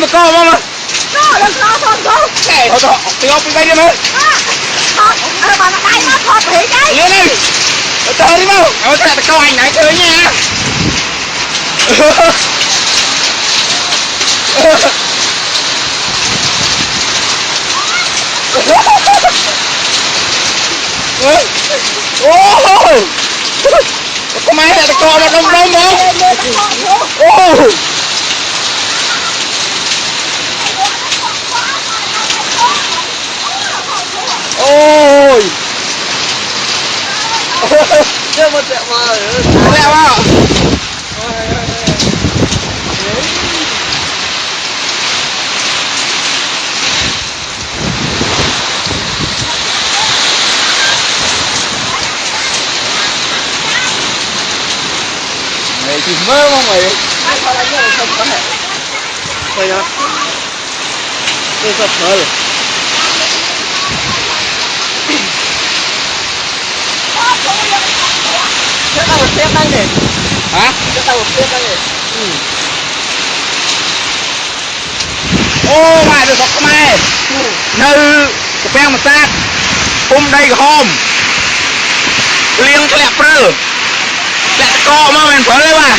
tụi con không mà nó đừng lo thôi cô kệ thôi thôi tụi con đi đi mà thôi bà nó đây nó thôi thiệt cái lên đi chơi đi mau thôi tụi con anh này chơi nha ô có máy là tụi con mà đông đông không ô ôi chưa một triệu mà lẹ vào mày thì mơ không mày thôi nhá tôi sắp thở rồi sẽ tao một tiếp đang để hả sẽ tao một tiếp đang để ô mày được sọc mày nơi cái beng mà sát đây hôm liêng cái lẹ prơ lẹ co mà mình phải lên mà